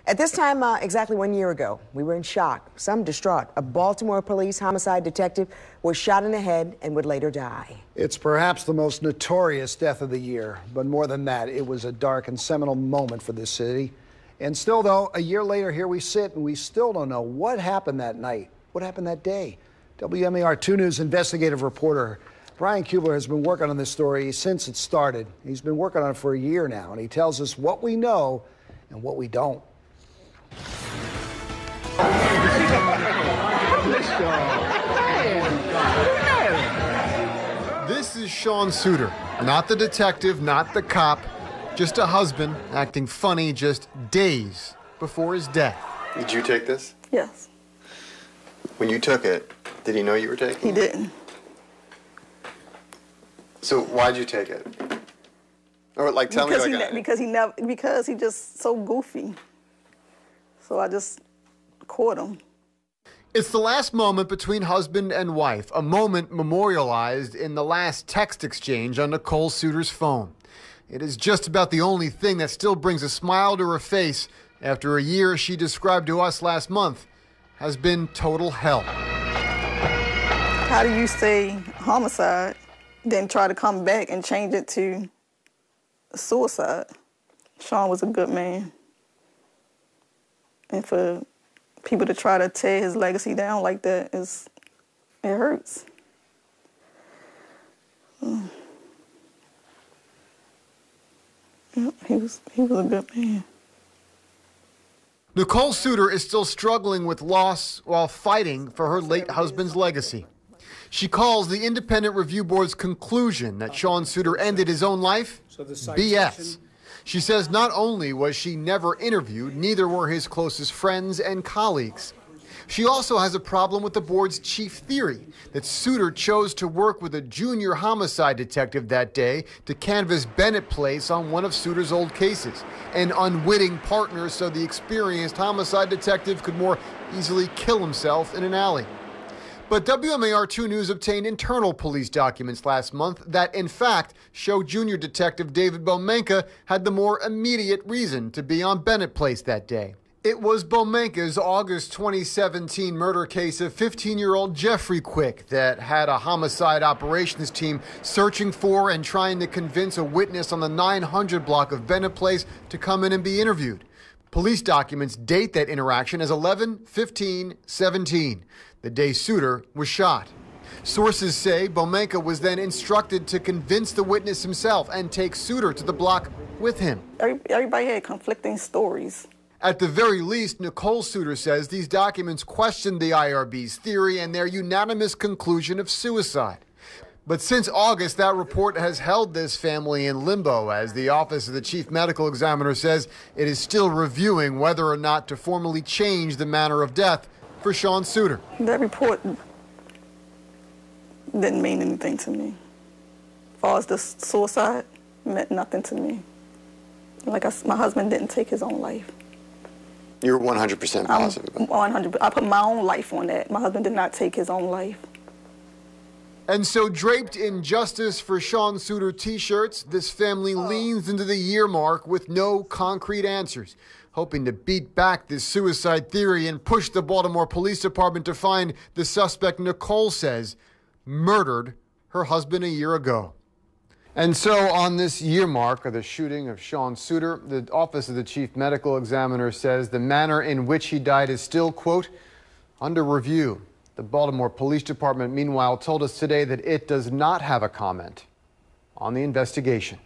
At this time, exactly 1 year ago, we were in shock, some distraught. A Baltimore police homicide detective was shot in the head and would later die. It's perhaps the most notorious death of the year, but more than that, it was a dark and seminal moment for this city. And still, though, a year later, here we sit, and we still don't know what happened that night, what happened that day. WMAR 2 News investigative reporter Brian Kubler has been working on this story since it started. He's been working on it for a year now, and he tells us what we know and what we don't. This is Sean Suter, not the detective, not the cop, just a husband acting funny just days before his death. Did you take this? Yes. When you took it, did he know you were taking it? He didn't. So why'd you take it? Or like tell me like because he just so goofy. So I just caught him. It's the last moment between husband and wife, a moment memorialized in the last text exchange on Nicole Suter's phone. It is just about the only thing that still brings a smile to her face after a year she described to us last month has been total hell. How do you say homicide, then try to come back and change it to suicide? Sean was a good man. And for people to try to tear his legacy down like that, it hurts. Yeah, he was a good man. Nicole Suter is still struggling with loss while fighting for her late husband's legacy. She calls the Independent Review Board's conclusion that Sean Suter ended his own life BS. She says not only was she never interviewed, neither were his closest friends and colleagues. She also has a problem with the board's chief theory that Suter chose to work with a junior homicide detective that day to canvass Bennett Place on one of Suter's old cases, an unwitting partner so the experienced homicide detective could more easily kill himself in an alley. But WMAR 2 News obtained internal police documents last month that, in fact, show junior detective David Bomenka had the more immediate reason to be on Bennett Place that day. It was Bomenka's August 2017 murder case of 15-year-old Jeffrey Quick that had a homicide operations team searching for and trying to convince a witness on the 900 block of Bennett Place to come in and be interviewed. Police documents date that interaction as 11/15/17, the day Suter was shot. Sources say Bomenka was then instructed to convince the witness himself and take Suter to the block with him. Everybody had conflicting stories. At the very least, Nicole Suter says these documents question the IRB's theory and their unanimous conclusion of suicide. But since August, that report has held this family in limbo as the Office of the Chief Medical Examiner says it is still reviewing whether or not to formally change the manner of death for Sean Suter. That report didn't mean anything to me. As far as the suicide, it meant nothing to me. Like my husband didn't take his own life. You're 100% positive. 100%. I put my own life on that. My husband did not take his own life. And so, draped in Justice for Sean Suter t-shirts, this family leans into the year mark with no concrete answers, hoping to beat back this suicide theory and push the Baltimore Police Department to find the suspect Nicole says murdered her husband a year ago. And so, on this year mark of the shooting of Sean Suter, the Office of the Chief Medical Examiner says the manner in which he died is still, quote, under review. The Baltimore Police Department, meanwhile, told us today that it does not have a comment on the investigation.